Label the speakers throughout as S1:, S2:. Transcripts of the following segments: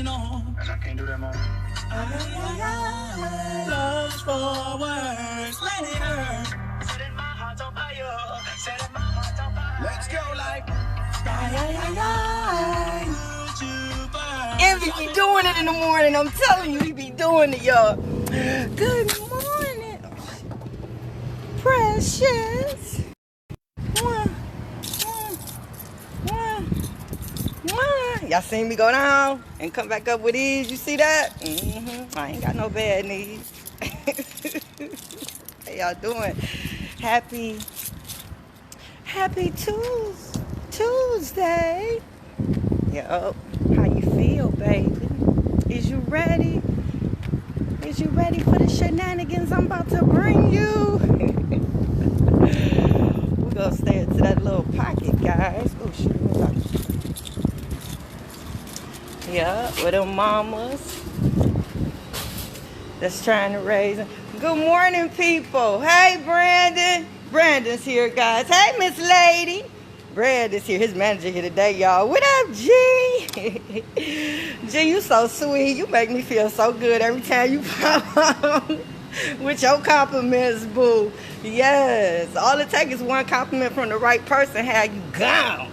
S1: original. And I can't do that, mom. Lost for words, let it hurt. Setting my heart on fire. Setting my heart on fire. Let's go, like.
S2: Envy be doing it in the morning. I'm telling you, he be doing it, y'all. Good morning, precious. Y'all seen me go down and come back up with ease? You see that? I ain't got no bad knees. How y'all doing? Happy Tuesday. Yup. How you feel, baby? Is you ready? Is you ready for the shenanigans I'm about to bring you? We're gonna stay into that little pocket, guys. Oh, shoot. Yeah, with them mamas that's trying to raise them. Good morning, people. Hey, Brandon. Brandon's here, guys. Hey, Miss Lady. Brandon's here. His manager here today, y'all. What up, G? G, you so sweet. You make me feel so good every time you pop on with your compliments, boo. Yes. All it takes is one compliment from the right person. How you gone?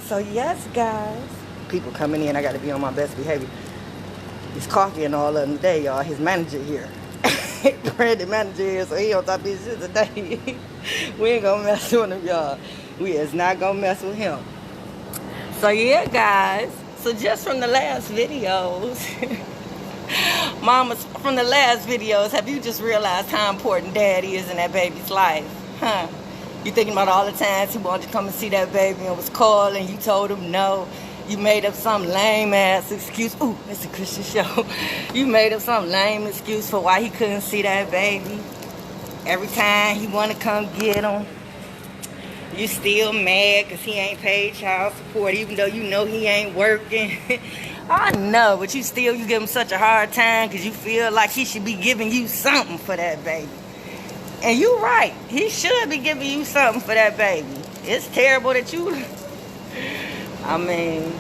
S2: So, yes, guys. People coming in, I got to be on my best behavior. It's coffee and all of them today, y'all. His manager here. Brandon manager here, so he on top of his shit today. We ain't gonna mess with him, y'all. We is not gonna mess with him. So yeah, guys. So just from the last videos, mamas, from the last videos, have you just realized how important daddy is in that baby's life? Huh? You thinking about all the times he wanted to come and see that baby and was calling, you told him no. You made up some lame-ass excuse. Ooh, it's a Christian show. You made up some lame excuse for why he couldn't see that baby. Every time he want to come get him, you still mad because he ain't paid child support, even though you know he ain't working. I know, but you give him such a hard time because you feel like he should be giving you something for that baby. And you right. He should be giving you something for that baby. It's terrible that you... I mean,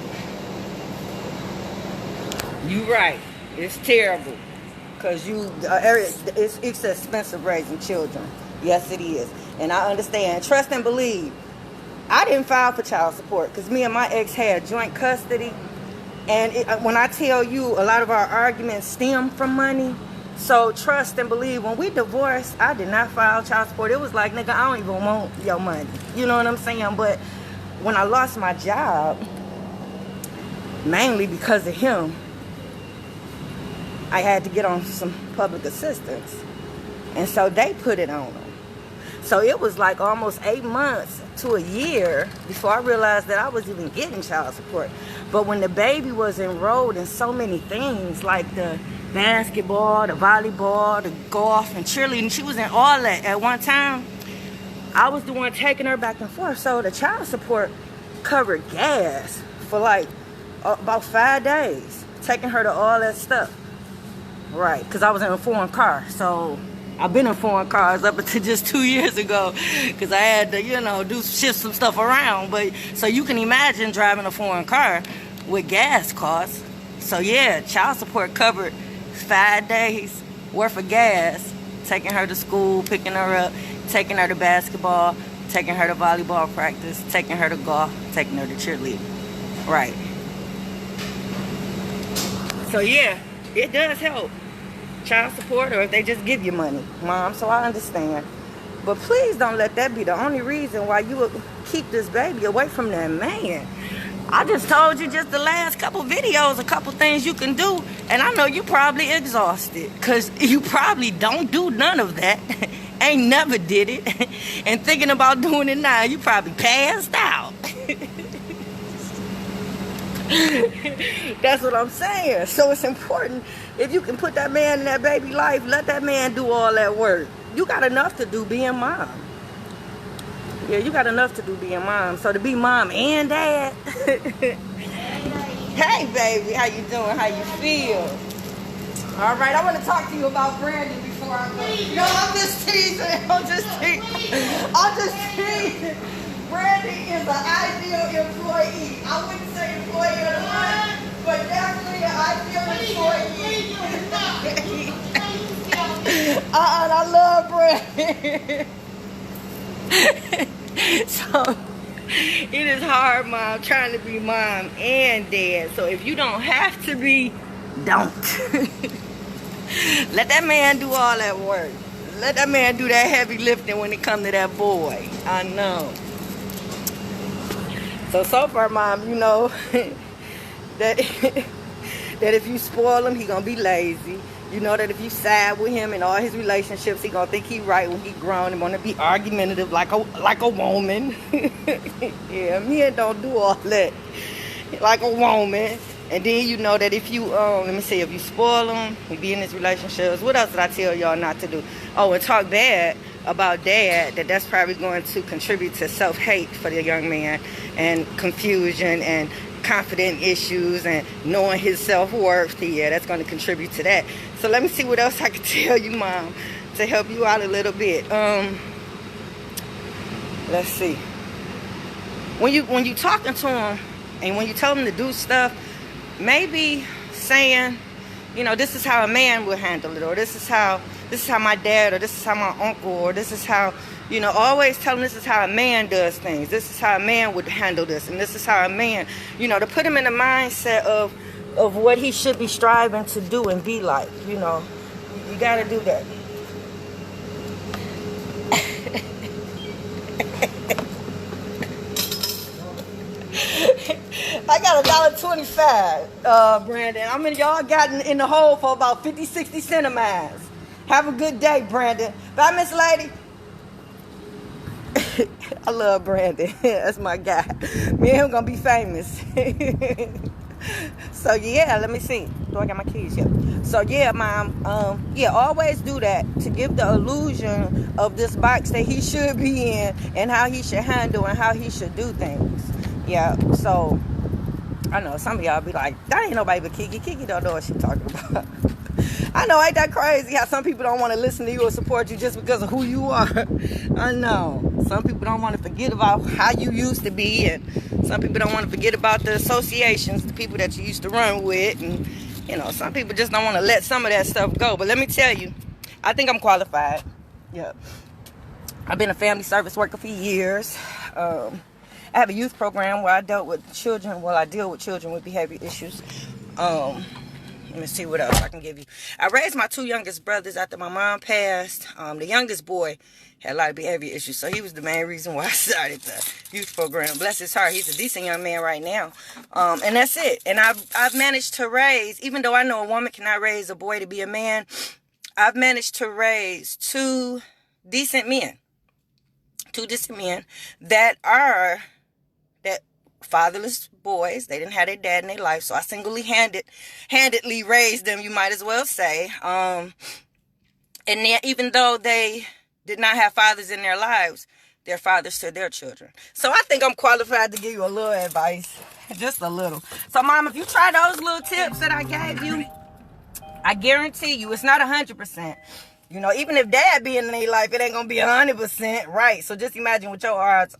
S2: you right. It's terrible because it's expensive raising children. Yes, it is, and I understand. Trust and believe. I didn't file for child support because me and my ex had joint custody, and when I tell you, a lot of our arguments stem from money. So trust and believe. When we divorced, I did not file child support. It was like, nigga, I don't even want your money. You know what I'm saying? But when I lost my job, mainly because of him, I had to get on some public assistance. And so they put it on him. So it was like almost 8 months to a year before I realized that I was even getting child support. But when the baby was enrolled in so many things, like the basketball, the volleyball, the golf, and cheerleading, she was in all that at one time. I was the one taking her back and forth. So the child support covered gas for like about 5 days, taking her to all that stuff. Right, because I was in a foreign car. So I've been in foreign cars up until just 2 years ago because I had to, shift some stuff around. But so you can imagine driving a foreign car with gas costs. So yeah, child support covered 5 days worth of gas, taking her to school, picking her up, taking her to basketball, taking her to volleyball practice, taking her to golf, taking her to cheerleading. Right. So yeah, it does help. Child support, or if they just give you money, Mom. So I understand. But please don't let that be the only reason why you would keep this baby away from that man. I just told you just the last couple videos, a couple things you can do. And I know you probably exhausted because you probably don't do none of that. Ain't never did it. And thinking about doing it now, you probably passed out. That's what I'm saying. So it's important, if you can put that man in that baby life, let that man do all that work. You got enough to do being mom. Yeah, you got enough to do being mom. So to be mom and dad. Hey, baby, how you doing? How you feel? All right, I want to talk to you about Brandon before I go. No, I'm just teasing. I'm just teasing. Brandon is an ideal employee. I wouldn't say employee of the month, but definitely an I love Brandon. So it is hard, mom, trying to be mom and dad. So if you don't have to be, don't. Let that man do all that work. Let that man do that heavy lifting when it comes to that boy. I know. So far, mom, you know that that if you spoil him, he gonna be lazy. You know that if you side with him in all his relationships, he gonna think he right when he grown and wanna be argumentative like a woman. Yeah, men don't do all that like a woman. And then you know that if you let me see, if you spoil him, he be in his relationships. What else did I tell y'all not to do? Oh, and talk bad about dad. That's probably going to contribute to self-hate for the young man and confusion and confident issues and knowing his self-worth. Yeah, that's going to contribute to that. So let me see what else I can tell you, mom, to help you out a little bit. Let's see. When you talking to him and when you tell him to do stuff, maybe saying, you know, this is how a man would handle it, or this is how my dad, or this is how my uncle, or this is how, you know, always tell him this is how a man does things. This is how a man would handle this, and this is how a man, you know, to put him in the mindset of what he should be striving to do and be like. You know, you got to do that. I got $1.25, Brandon. I mean, y'all got in the hole for about 50, 60 cents of mine. Have a good day, Brandon. Bye, Miss Lady. I love Brandon. That's my guy. Me and him gonna be famous. So yeah, let me see. Do I got my keys? Yeah. So yeah, mom. Yeah, always do that to give the illusion of this box that he should be in and how he should handle and how he should do things. Yeah. So I know some of y'all be like, that ain't nobody but Kiki. Kiki don't know what she talking about. I know, ain't that crazy how some people don't want to listen to you or support you just because of who you are. I know. Some people don't want to forget about how you used to be, and some people don't want to forget about the associations, the people that you used to run with, and, you know, some people just don't want to let some of that stuff go. But let me tell you, I think I'm qualified. Yeah. I've been a family service worker for years. I have a youth program where I dealt with children. Well, I deal with children with behavior issues. Let me see what else I can give you. I raised my 2 youngest brothers after my mom passed. The youngest boy had a lot of behavior issues, so he was the main reason why I started the youth program. Bless his heart, he's a decent young man right now. And that's it. And I've managed to raise, even though I know a woman cannot raise a boy to be a man, I've managed to raise 2 decent men. 2 decent men that are fatherless boys. They didn't have their dad in their life, so I handedly raised them, you might as well say. And then, even though they did not have fathers in their lives, they're fathers to their children. So I think I'm qualified to give you a little advice, just a little. So, Mom, if you try those little tips that I gave you, I guarantee you it's not 100%. You know, even if dad be in their life, it ain't gonna be 100% right. So just imagine what your odds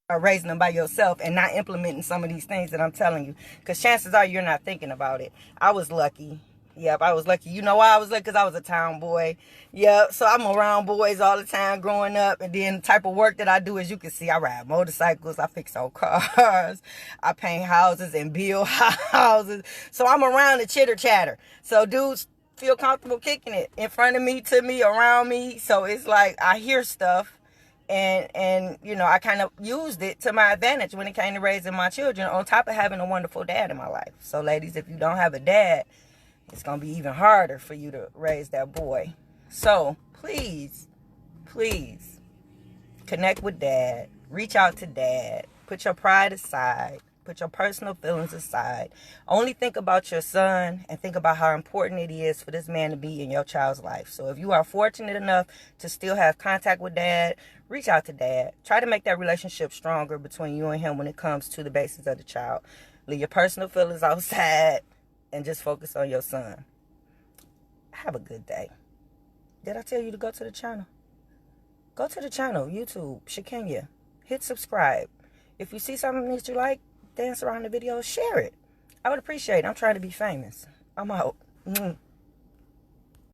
S2: are raising them by yourself and not implementing some of these things that I'm telling you, because chances are you're not thinking about it. I was lucky. Yep, I was lucky. You know why I was lucky? Because I was a town boy. Yep, so I'm around boys all the time growing up. And then the type of work that I do, as you can see, I ride motorcycles, I fix old cars, I paint houses and build houses. So I'm around the chitter chatter. So dudes feel comfortable kicking it in front of me, to me, around me. So it's like I hear stuff. And you know, I kind of used it to my advantage when it came to raising my children, on top of having a wonderful dad in my life. So ladies, if you don't have a dad, it's going to be even harder for you to raise that boy. So please connect with dad. Reach out to dad. Put your pride aside. Put your personal feelings aside. Only think about your son and think about how important it is for this man to be in your child's life. So if you are fortunate enough to still have contact with dad, reach out to dad. Try to make that relationship stronger between you and him when it comes to the basis of the child. Leave your personal feelings outside and just focus on your son. Have a good day. Did I tell you to go to the channel? Go to the channel, YouTube, Shakenya. Hit subscribe. If you see something that you like, dance around the video, share it. I would appreciate it. I'm trying to be famous. I'm out.